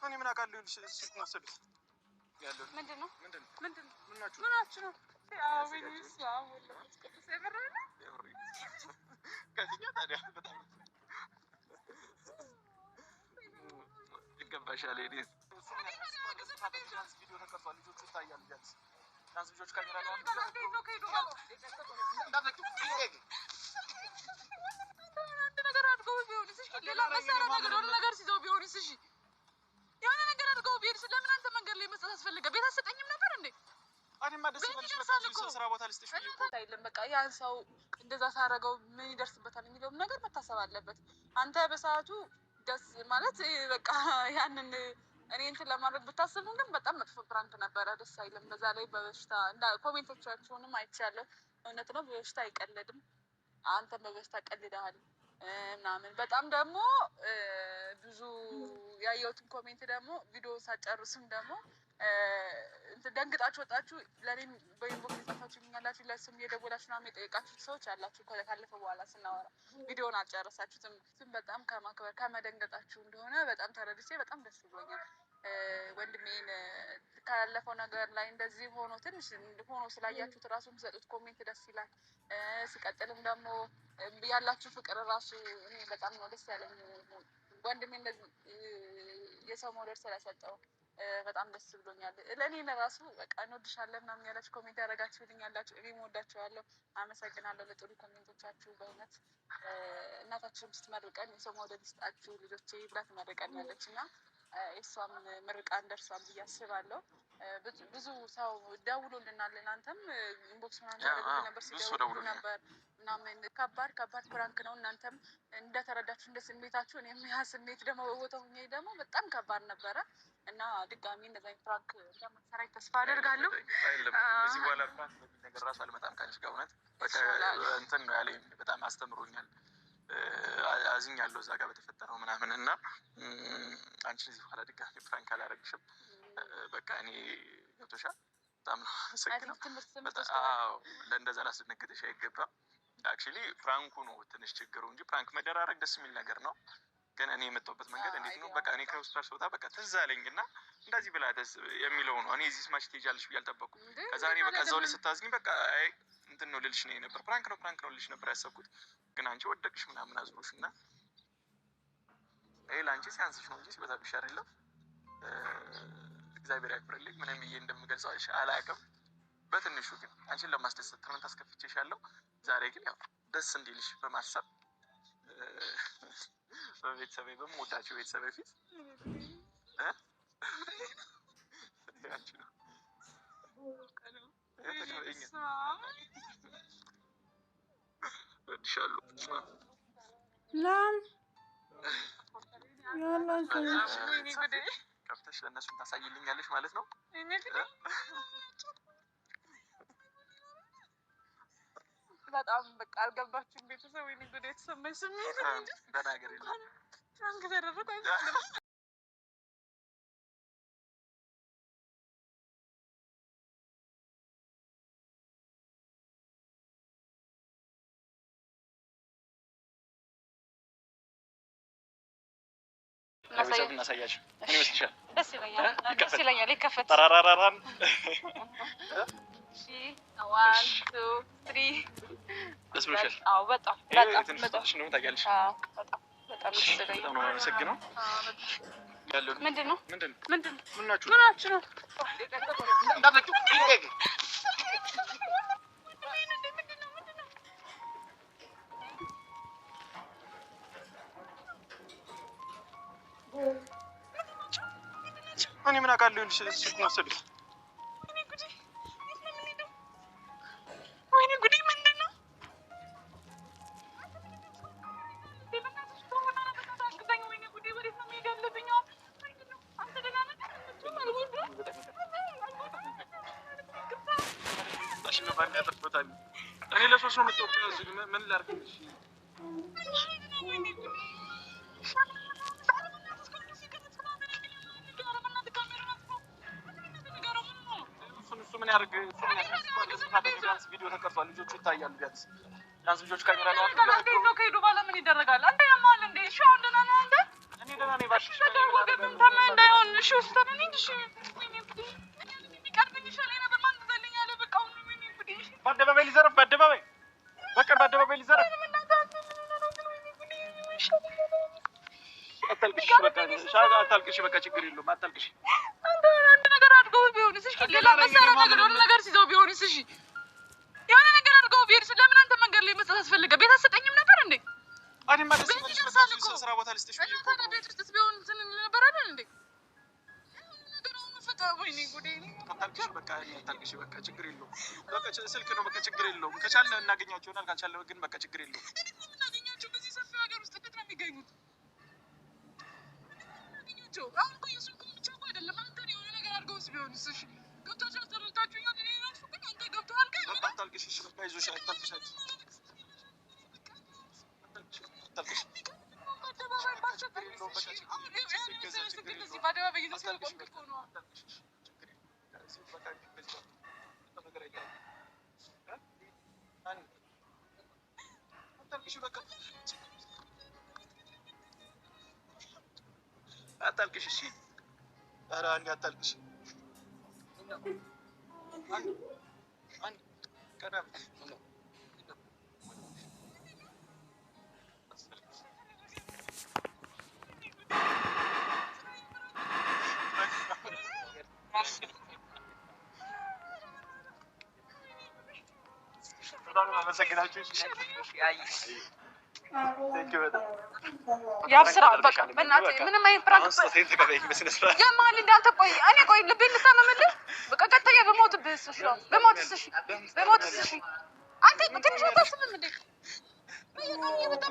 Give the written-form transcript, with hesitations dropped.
እኔ ምን አውቃለሁ ስልክ ነው ወሰዱት ያለው ምንድነው ምናችሁ ነው አውሪስ አውል ቅዱስ የበረነ ከዚያ ታዲያ በጣም ይገባሻል ሌሊት ቪዲዮ ተቀርጿል ልጆቹ ይታያሉ ቢያንስ ልጆች ካሜራ ላይ ነገር አድርገው ቢሆንስ እሺ ሌላ መሳሪያ ነገር ሲዘው ቢሆንስ እሺ የሆነ ነገር አድርገው ቢሆንስ ለምን አንተ መንገድ ላይ መስጠት አስፈልገ ቤት አሰጠኝም ነበር እንዴ አሪማ ደስ ይበልሽ ስራ ቦታ ልስጥሽ አይደለም በቃ ያን ሰው እንደዛ ሳረጋው ምን ይደርስበታል የሚለው ነገር መታሰብ አለበት አንተ በሰዓቱ ደስ ማለት በቃ ያንን እኔ እንትን ለማድረግ ብታስብም ግን በጣም መጥፎ ፕራንክ ነበረ ደስ አይልም በዛ ላይ በበሽታ እንዳ ኮሜንቶቻችሁንም አይቻለሁ እውነት ነው በበሽታ አይቀለድም አንተ በበሽታ ቀልደሃል ምናምን በጣም ደግሞ ብዙ ያየሁትን ኮሜንት ደግሞ ቪዲዮ ሳጨርስም ደግሞ ደንግጣችሁ ወጣችሁ ለኔም በኢንቦክስ የጻፋችሁ ይኛላችሁ ለስም የደወላችሁ ነው የጠየቃችሁ ሰዎች አላችሁ ካለፈ በኋላ ስናወራ ቪዲዮን አልጨረሳችሁትም በጣም ከማክበር ከመደንገጣችሁ እንደሆነ በጣም ተረድቼ በጣም ደስ ብሎኛል ወንድሜን ካለፈው ነገር ላይ እንደዚህ ሆኖ ትንሽ ሆኖ ስላያችሁት ራሱ የምትሰጡት ኮሜንት ደስ ይላል ሲቀጥልም ደግሞ ያላችሁ ፍቅር ራሱ እኔ በጣም ነው ደስ ያለኝ ወንድሜ እንደዚህ የሰው መውደድ ስለሰጠው በጣም ደስ ብሎኛል ለኔ ለራሱ በቃ እንወድሻለን ምናምን ያላችሁ ኮሜንት ያደረጋችሁልኝ ያላችሁ እኔም ወዳችኋለሁ አመሰግናለሁ ለጥሩ ኮሜንቶቻችሁ በእውነት እናታችንም ስትመርቀን የሰው መውደድ ይስጣችሁ ልጆቼ ብላ ትመርቀኛለች እና እሷም ምርቃን ደርሷል ብዬ አስባለሁ ብዙ ሰው ደውሎልናል እናንተም ኢንቦክስ ምናምን ነበር ሲደውሉ ነበር ምናምን ከባድ ፕራንክ ነው እናንተም እንደተረዳችሁ እንደ ስሜታችሁ እኔም ያ ስሜት ደግሞ በቦታው ሆኜ ደግሞ በጣም ከባድ ነበረ እና ድጋሚ እንደዛ ፕራንክ እንደማትሰራይ ተስፋ አደርጋለሁ እዚህ በኋላ ፕራንክ ነገር ራሱ አልመጣም ካንቺ ጋር እውነት በቃ እንትን ነው ያለኝ በጣም አስተምሮኛል አዝኛለሁ እዛ ጋር በተፈጠረው ምናምን እና አንቺ እዚህ በኋላ ድጋሚ ፕራንክ አላደርግሽም በቃ እኔ ገብቶሻል በጣም ነው ሰግነው አዎ ለእንደዛ ላስደነግጥሽ አይገባም አክቹሊ ፕራንኩ ነው ትንሽ ችግሩ እንጂ ፕራንክ መደራረግ ደስ የሚል ነገር ነው ግን እኔ የመጣሁበት መንገድ እንዴት ነው በቃ እኔ ከሆስፒታል ስወጣ በቃ ትዝ አለኝና እንደዚህ ብላ ደስ የሚለው ነው እኔ እዚህ ስማች ትሄጃለሽ ብዬ አልጠበኩም ከዛ እኔ በቃ እዛው ላይ ስታዝኝ በቃ አይ እንትን ነው ልልሽ ነው ነበር ፕራንክ ነው ልልሽ ነበር ያሰብኩት ግን አንቺ ወደቅሽ ምናምን አዝኖሽና አይ ላንቺ ሲያንስሽ ነው እንጂ ሲበዛብሽ አይደለም እግዚአብሔር ያክብርልኝ ምንም ይሄ እንደምገልጸው አላውቅም በትንሹ ግን አንቺን ለማስደሰት ትርምን ታስከፍቼሻለሁ ዛሬ ግን ያው ደስ እንዲልሽ በማሰብ በቤተሰቤ በምወዳቸው ቤተሰቤ ፊት አንቺ ነው ወድሻለሁ ላም ያላችሁ ከፍተሽ ለእነሱ ታሳይልኛለሽ ማለት ነው በጣም በቃ አልገባችሁም ቤተሰብ ወይኔ ጉዴ የተሰማኝ ስሜት በናገር የለም ፍራንክ ተደረገ አይደለም እናሳያችሁ እኔ መስልሻል ደስ ይለኛል ይከፈት ተራራራራን እሺ 1 2 3 ደስ ብሎሻል አዎ በጣም ነው ታውቂያለሽ በጣም ደስ ይለኛል በጣም ነው የምሰግነው ያለው ምንድነው ምናችሁ ነው እንዳትለቁ እኔ ምን አውቃለሁ ስልክ ነው ወሰዱት ወይኔ ጉዴ ምንድነው እኔ ለሶስት ነው የምትወጣው ምን ላድርግልሽ ምን ያርግ ቪዲዮ ተቀርጿል ልጆቹ ይታያሉ ቢያንስ ልጆች ካሜራ ላይ ነው ከሄዱ በኋላ ምን ይደረጋል አንተ ያማል እንዴ ሻው ደህና ነህ አንተ እኔ ደህና ነኝ ባሽ ወገብ ተማ እንዳይሆን እሺ ወስደን እንሂድ። እሺ ወይኔ ጉዴ ቢቀርብኝ ይሻለኝ ነበር። ማን ትዘልኛለ? በቃ አሁን ወይኔ ጉዴ በአደባባይ ሊዘረፍ በአደባባይ በቀን በአደባባይ ሊዘረፍ አታልቅሽ። በቃ ችግር የለውም አታልቅሽ። አንድ ነገር አድርገው ቢሆንስ? እሺ ሌላ መሳሪያ ነገር የሆነ ነገር ሲይዘው ቢሆንስ? እሺ የሆነ ነገር አድርገው ቢሄድስ? ለምን አንተ መንገድ ላይ መስጠት አስፈለገ? ቤት አትሰጠኝም ነበር እንዴ? አዲማ ደስ ይበልሽ። ስራ ቦታ ልስጥሽ ብዬሽ እኮ ነው። ቤት ውስጥስ ቢሆን እንትን ነበር አይደል እንዴ? ነገር አሁን ፈታ ወይኔ ጉዴ አታልቅሽ። በቃ አታልቅሽ። በቃ ችግር የለውም። በቃ ስልክ ነው። በቃ ችግር የለውም። ከቻልን እናገኛቸው ይሆናል። ካልቻልን ግን በቃ ችግር የለውም። እንዴት ነው የምናገኛቸው? በዚህ ሰፊ ሀገር ውስጥ እንዴት ነው የሚገኙት? አሁን እኮ የሱን ብቻ እኮ አይደለም። አንተ የሆነ ነገር አድርገውስ ቢሆንስ? እሺ ገብታችሁ አስተረታችሁኛል። እኔ እራሱ ግን አንተ ገብቶሃል። ግን በቃ አታልቅሽ። እሺ በቃ ይዞሽ አታልቅሽ። አታልቅሽ። በአደባባይ ባቸገር በአደባባይ እየተሰለቆምክ እኮ ነው። አታልቅሽ። እሺ ኧረ አንዴ አታልቅሽ። አንድ ቀና ያብስራ በቃ በእናትህ ምንም አይነት ፕራንክ የማል እንዳንተ ቆይ እኔ ቆይ ልቤን ልታመምልህ በቃ ቀጥታ በሞትብህስ? እሺ በሞትስ? እሺ በሞትስ? እሺ አንተ ትንሽ አታስብም እንዴ? በየቀኑ እየመጣ